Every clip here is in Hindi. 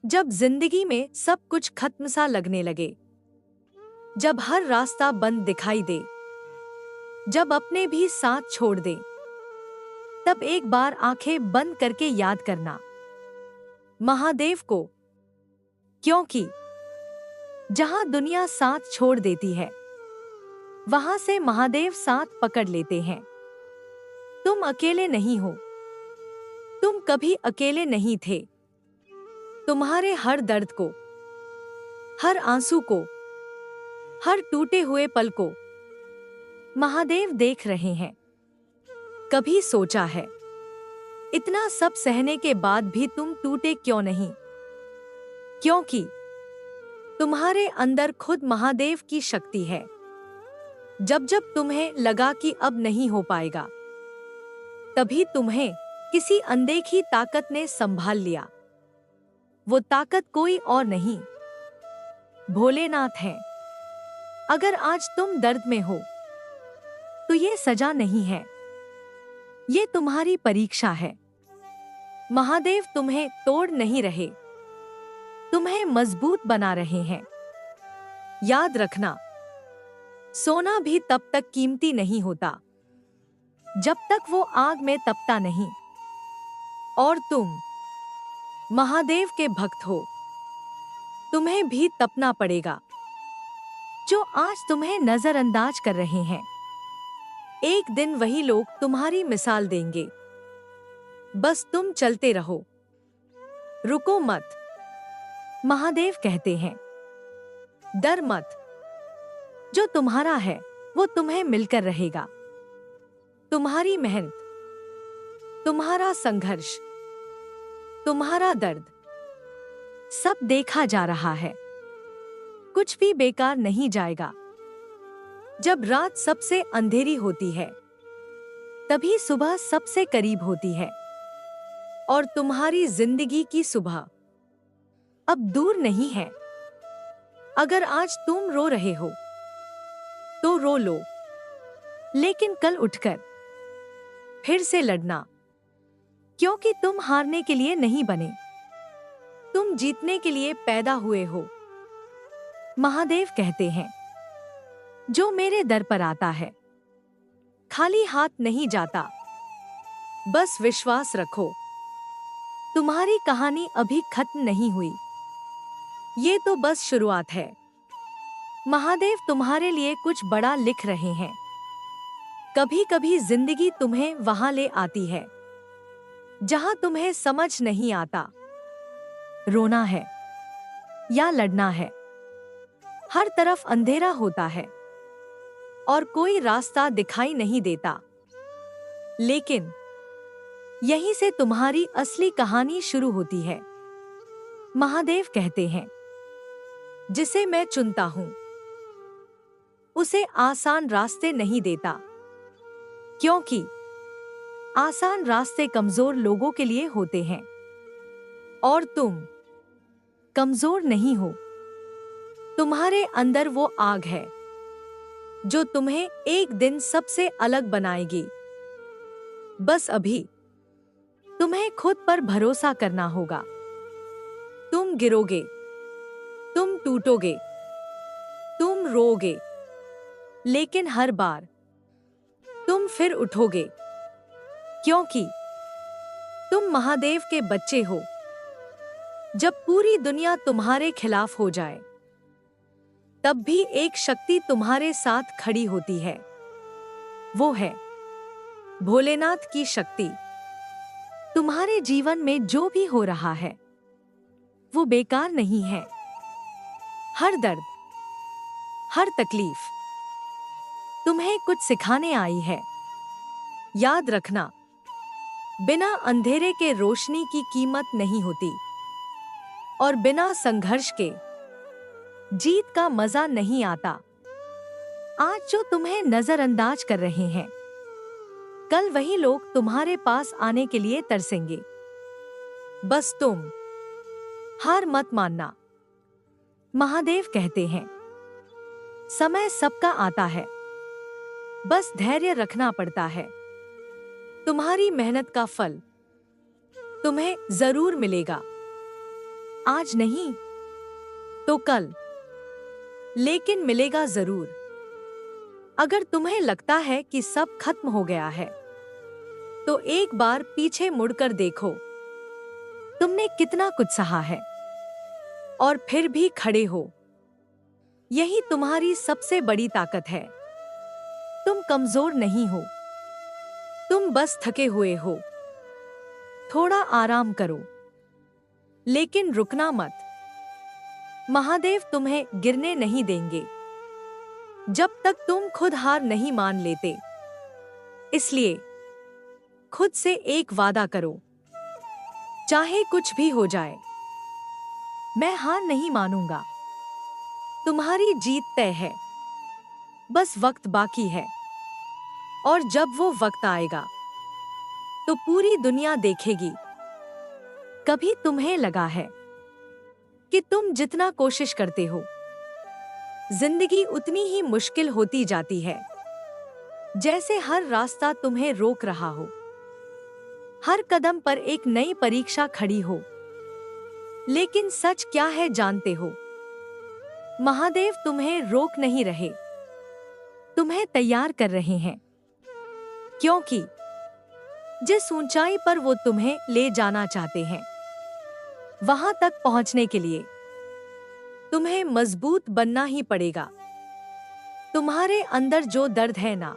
जब जिंदगी में सब कुछ खत्म सा लगने लगे, जब हर रास्ता बंद दिखाई दे, जब अपने भी साथ छोड़ दे, तब एक बार आंखें बंद करके याद करना महादेव को। क्योंकि जहां दुनिया साथ छोड़ देती है, वहां से महादेव साथ पकड़ लेते हैं। तुम अकेले नहीं हो, तुम कभी अकेले नहीं थे। तुम्हारे हर दर्द को, हर आंसू को, हर टूटे हुए पल को महादेव देख रहे हैं। कभी सोचा है, इतना सब सहने के बाद भी तुम टूटे क्यों नहीं? क्योंकि तुम्हारे अंदर खुद महादेव की शक्ति है। जब जब तुम्हें लगा कि अब नहीं हो पाएगा, तभी तुम्हें किसी अनदेखी ताकत ने संभाल लिया। वो ताकत कोई और नहीं, भोलेनाथ है। अगर आज तुम दर्द में हो, तो ये सजा नहीं है, ये तुम्हारी परीक्षा है। महादेव तुम्हें तोड़ नहीं रहे, तुम्हें मजबूत बना रहे हैं। याद रखना, सोना भी तब तक कीमती नहीं होता जब तक वो आग में तपता नहीं। और तुम महादेव के भक्त हो, तुम्हें भी तपना पड़ेगा। जो आज तुम्हें नजरअंदाज कर रहे हैं, एक दिन वही लोग तुम्हारी मिसाल देंगे। बस तुम चलते रहो, रुको मत। महादेव कहते हैं, डर मत। जो तुम्हारा है वो तुम्हें मिलकर रहेगा। तुम्हारी मेहनत, तुम्हारा संघर्ष, तुम्हारा दर्द, सब देखा जा रहा है। कुछ भी बेकार नहीं जाएगा। जब रात सबसे अंधेरी होती है, तभी सुबह सबसे करीब होती है। और तुम्हारी जिंदगी की सुबह अब दूर नहीं है। अगर आज तुम रो रहे हो, तो रो लो, लेकिन कल उठकर फिर से लड़ना। क्योंकि तुम हारने के लिए नहीं बने, तुम जीतने के लिए पैदा हुए हो। महादेव कहते हैं, जो मेरे दर पर आता है, खाली हाथ नहीं जाता। बस विश्वास रखो, तुम्हारी कहानी अभी खत्म नहीं हुई। ये तो बस शुरुआत है। महादेव तुम्हारे लिए कुछ बड़ा लिख रहे हैं। कभी कभी जिंदगी तुम्हें वहां ले आती है जहां तुम्हें समझ नहीं आता, रोना है या लड़ना है। हर तरफ अंधेरा होता है और कोई रास्ता दिखाई नहीं देता। लेकिन यहीं से तुम्हारी असली कहानी शुरू होती है। महादेव कहते हैं, जिसे मैं चुनता हूं, उसे आसान रास्ते नहीं देता। क्योंकि आसान रास्ते कमजोर लोगों के लिए होते हैं। और तुम कमजोर नहीं हो। तुम्हारे अंदर वो आग है जो तुम्हें एक दिन सबसे अलग बनाएगी। बस अभी तुम्हें खुद पर भरोसा करना होगा। तुम गिरोगे, तुम टूटोगे, तुम रोओगे, लेकिन हर बार तुम फिर उठोगे। क्योंकि तुम महादेव के बच्चे हो। जब पूरी दुनिया तुम्हारे खिलाफ हो जाए, तब भी एक शक्ति तुम्हारे साथ खड़ी होती है। वो है भोलेनाथ की शक्ति। तुम्हारे जीवन में जो भी हो रहा है, वो बेकार नहीं है। हर दर्द, हर तकलीफ तुम्हें कुछ सिखाने आई है। याद रखना, बिना अंधेरे के रोशनी की कीमत नहीं होती, और बिना संघर्ष के जीत का मजा नहीं आता। आज जो तुम्हें नजरअंदाज कर रहे हैं, कल वही लोग तुम्हारे पास आने के लिए तरसेंगे। बस तुम हार मत मानना। महादेव कहते हैं, समय सबका आता है, बस धैर्य रखना पड़ता है। तुम्हारी मेहनत का फल तुम्हें जरूर मिलेगा। आज नहीं तो कल, लेकिन मिलेगा जरूर। अगर तुम्हें लगता है कि सब खत्म हो गया है, तो एक बार पीछे मुड़कर देखो, तुमने कितना कुछ सहा है और फिर भी खड़े हो। यही तुम्हारी सबसे बड़ी ताकत है। तुम कमजोर नहीं हो, तुम बस थके हुए हो। थोड़ा आराम करो, लेकिन रुकना मत। महादेव तुम्हें गिरने नहीं देंगे जब तक तुम खुद हार नहीं मान लेते। इसलिए खुद से एक वादा करो, चाहे कुछ भी हो जाए, मैं हार नहीं मानूंगा। तुम्हारी जीत तय है, बस वक्त बाकी है। और जब वो वक्त आएगा, तो पूरी दुनिया देखेगी। कभी तुम्हें लगा है कि तुम जितना कोशिश करते हो, जिंदगी उतनी ही मुश्किल होती जाती है। जैसे हर रास्ता तुम्हें रोक रहा हो, हर कदम पर एक नई परीक्षा खड़ी हो। लेकिन सच क्या है जानते हो? महादेव तुम्हें रोक नहीं रहे, तुम्हें तैयार कर रहे हैं। क्योंकि जिस ऊंचाई पर वो तुम्हें ले जाना चाहते हैं, वहां तक पहुंचने के लिए तुम्हें मजबूत बनना ही पड़ेगा। तुम्हारे अंदर जो दर्द है ना,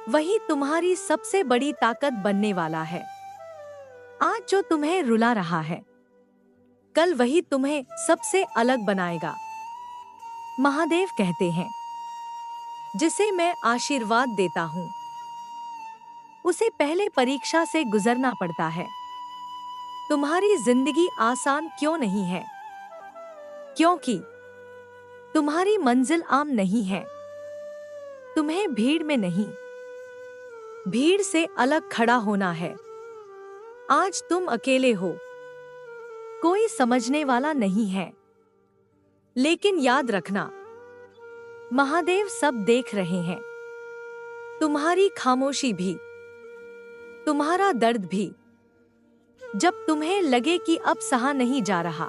वही तुम्हारी सबसे बड़ी ताकत बनने वाला है। आज जो तुम्हें रुला रहा है, कल वही तुम्हें सबसे अलग बनाएगा। महादेव कहते हैं, जिसे मैं आशीर्वाद देता हूं, उसे पहले परीक्षा से गुजरना पड़ता है। तुम्हारी जिंदगी आसान क्यों नहीं है? क्योंकि तुम्हारी मंजिल आम नहीं है। तुम्हें भीड़ में नहीं, भीड़ से अलग खड़ा होना है। आज तुम अकेले हो, कोई समझने वाला नहीं है। लेकिन याद रखना, महादेव सब देख रहे हैं। तुम्हारी खामोशी भी, तुम्हारा दर्द भी। जब तुम्हें लगे कि अब सहा नहीं जा रहा,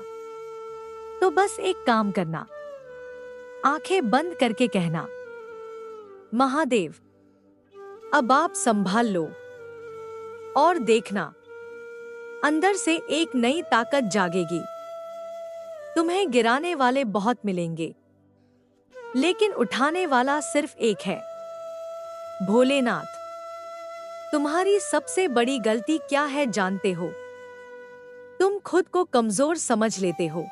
तो बस एक काम करना, आंखें बंद करके कहना, महादेव अब आप संभाल लो। और देखना, अंदर से एक नई ताकत जागेगी। तुम्हें गिराने वाले बहुत मिलेंगे, लेकिन उठाने वाला सिर्फ एक है, भोलेनाथ। तुम्हारी सबसे बड़ी गलती क्या है जानते हो? तुम खुद को कमजोर समझ लेते हो,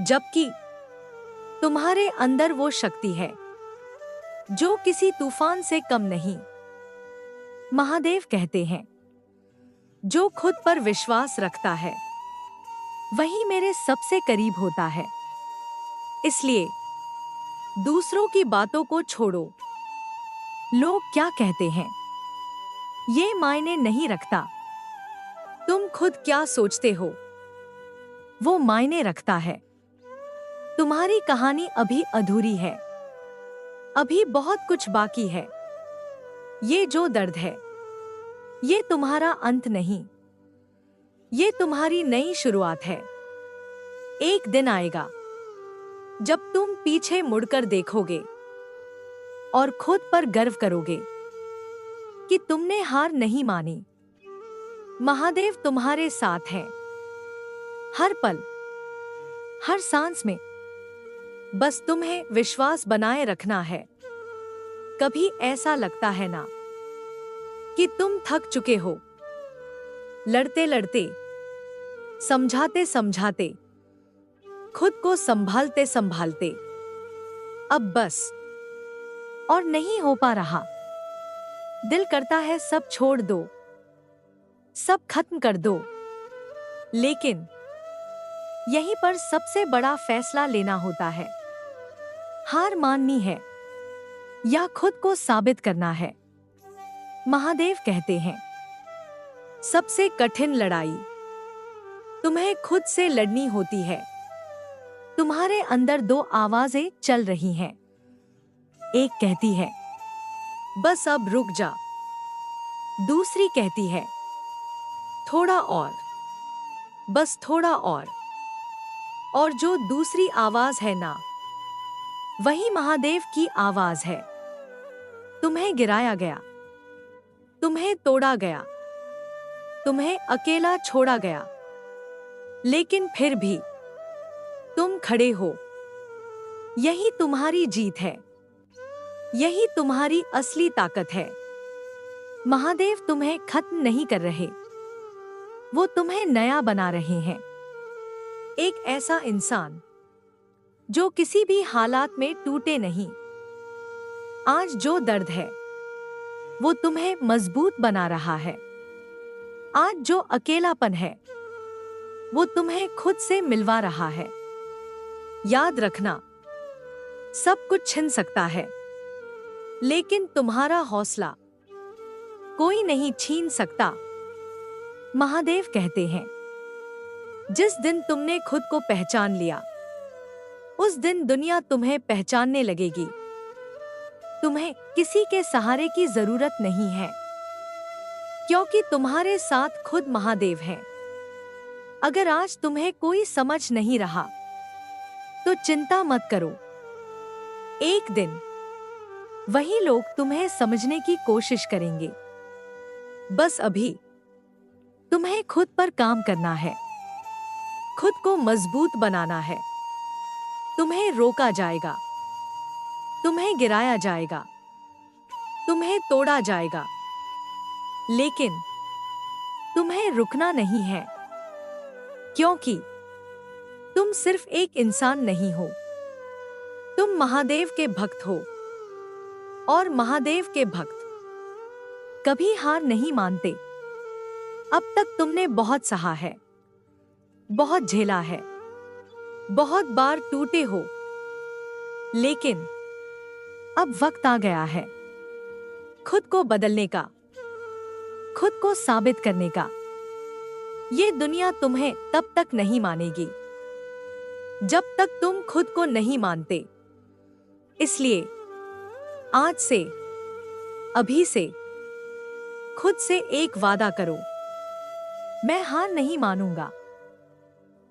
जबकि तुम्हारे अंदर वो शक्ति है जो किसी तूफान से कम नहीं। महादेव कहते हैं, जो खुद पर विश्वास रखता है, वही मेरे सबसे करीब होता है। इसलिए दूसरों की बातों को छोड़ो। लोग क्या कहते हैं, ये मायने नहीं रखता। तुम खुद क्या सोचते हो, वो मायने रखता है। तुम्हारी कहानी अभी अधूरी है, अभी बहुत कुछ बाकी है। ये जो दर्द है, ये तुम्हारा अंत नहीं, ये तुम्हारी नई शुरुआत है। एक दिन आएगा जब तुम पीछे मुड़कर देखोगे और खुद पर गर्व करोगे कि तुमने हार नहीं मानी। महादेव तुम्हारे साथ हैं, हर पल, हर सांस में। बस तुम्हें विश्वास बनाए रखना है। कभी ऐसा लगता है ना कि तुम थक चुके हो, लड़ते लड़ते, समझाते समझाते, खुद को संभालते संभालते। अब बस और नहीं हो पा रहा। दिल करता है सब छोड़ दो, सब खत्म कर दो। लेकिन यहीं पर सबसे बड़ा फैसला लेना होता है। हार माननी है या खुद को साबित करना है। महादेव कहते हैं, सबसे कठिन लड़ाई तुम्हें खुद से लड़नी होती है। तुम्हारे अंदर दो आवाजें चल रही हैं। एक कहती है, बस अब रुक जा। दूसरी कहती है, थोड़ा और। बस थोड़ा और जो दूसरी आवाज है ना, वही महादेव की आवाज है। तुम्हें गिराया गया, तुम्हें तोड़ा गया, तुम्हें अकेला छोड़ा गया, लेकिन फिर भी तुम खड़े हो। यही तुम्हारी जीत है, यही तुम्हारी असली ताकत है। महादेव तुम्हें खत्म नहीं कर रहे, वो तुम्हें नया बना रहे हैं। एक ऐसा इंसान जो किसी भी हालात में टूटे नहीं। आज जो दर्द है वो तुम्हें मजबूत बना रहा है। आज जो अकेलापन है वो तुम्हें खुद से मिलवा रहा है। याद रखना, सब कुछ छिन सकता है, लेकिन तुम्हारा हौसला कोई नहीं छीन सकता। महादेव कहते हैं, जिस दिन तुमने खुद को पहचान लिया, उस दिन दुनिया तुम्हें पहचानने लगेगी। तुम्हें किसी के सहारे की जरूरत नहीं है, क्योंकि तुम्हारे साथ खुद महादेव हैं। अगर आज तुम्हें कोई समझ नहीं रहा, तो चिंता मत करो। एक दिन वही लोग तुम्हें समझने की कोशिश करेंगे। बस अभी तुम्हें खुद पर काम करना है, खुद को मजबूत बनाना है। तुम्हें रोका जाएगा, तुम्हें गिराया जाएगा, तुम्हें तोड़ा जाएगा, लेकिन तुम्हें रुकना नहीं है, क्योंकि तुम सिर्फ एक इंसान नहीं हो, तुम महादेव के भक्त हो। और महादेव के भक्त कभी हार नहीं मानते। अब तक तुमने बहुत सहा है, बहुत झेला है, बहुत बार टूटे हो, लेकिन अब वक्त आ गया है खुद को बदलने का, खुद को साबित करने का। ये दुनिया तुम्हें तब तक नहीं मानेगी जब तक तुम खुद को नहीं मानते। इसलिए आज से, अभी से खुद से एक वादा करो, मैं हार नहीं मानूंगा,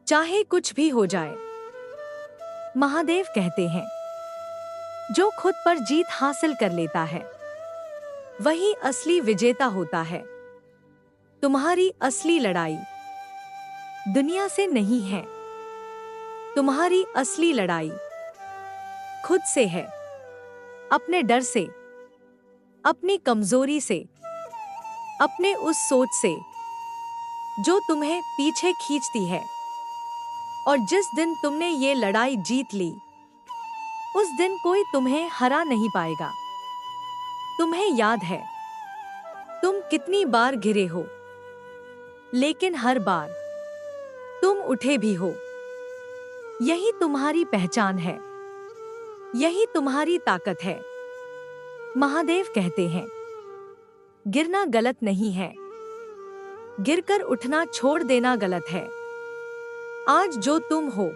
चाहे कुछ भी हो जाए। महादेव कहते हैं, जो खुद पर जीत हासिल कर लेता है वही असली विजेता होता है। तुम्हारी असली लड़ाई दुनिया से नहीं है, तुम्हारी असली लड़ाई खुद से है। अपने डर से, अपनी कमजोरी से, अपने उस सोच से जो तुम्हें पीछे खींचती है। और जिस दिन तुमने ये लड़ाई जीत ली, उस दिन कोई तुम्हें हरा नहीं पाएगा। तुम्हें याद है तुम कितनी बार गिरे हो, लेकिन हर बार तुम उठे भी हो। यही तुम्हारी पहचान है, यही तुम्हारी ताकत है। महादेव कहते हैं, गिरना गलत नहीं है, गिरकर उठना छोड़ देना गलत है। आज जो तुम हो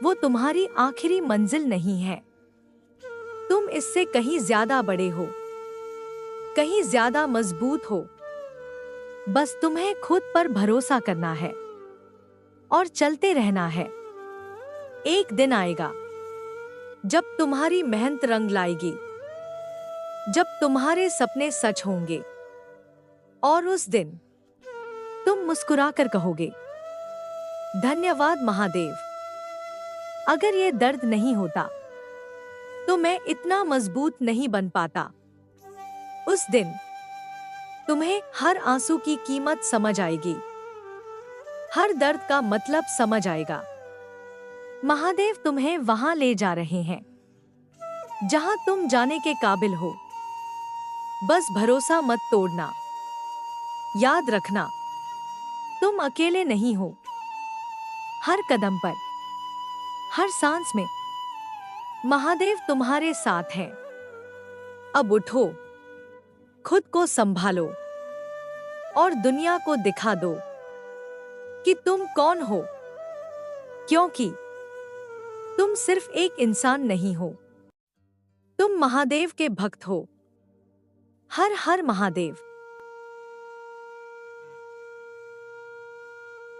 वो तुम्हारी आखिरी मंजिल नहीं है। तुम इससे कहीं ज्यादा बड़े हो, कहीं ज्यादा मजबूत हो। बस तुम्हें खुद पर भरोसा करना है और चलते रहना है। एक दिन आएगा जब तुम्हारी मेहनत रंग लाएगी, जब तुम्हारे सपने सच होंगे, और उस दिन तुम मुस्कुराकर कहोगे, धन्यवाद महादेव। अगर ये दर्द नहीं होता तो मैं इतना मजबूत नहीं बन पाता। उस दिन तुम्हें हर आंसू की कीमत समझ आएगी, हर दर्द का मतलब समझ आएगा। महादेव तुम्हें वहां ले जा रहे हैं जहां तुम जाने के काबिल हो। बस भरोसा मत तोड़ना। याद रखना, तुम अकेले नहीं हो। हर कदम पर, हर सांस में महादेव तुम्हारे साथ हैं। अब उठो, खुद को संभालो और दुनिया को दिखा दो कि तुम कौन हो, क्योंकि तुम सिर्फ एक इंसान नहीं हो, तुम महादेव के भक्त हो। हर हर महादेव।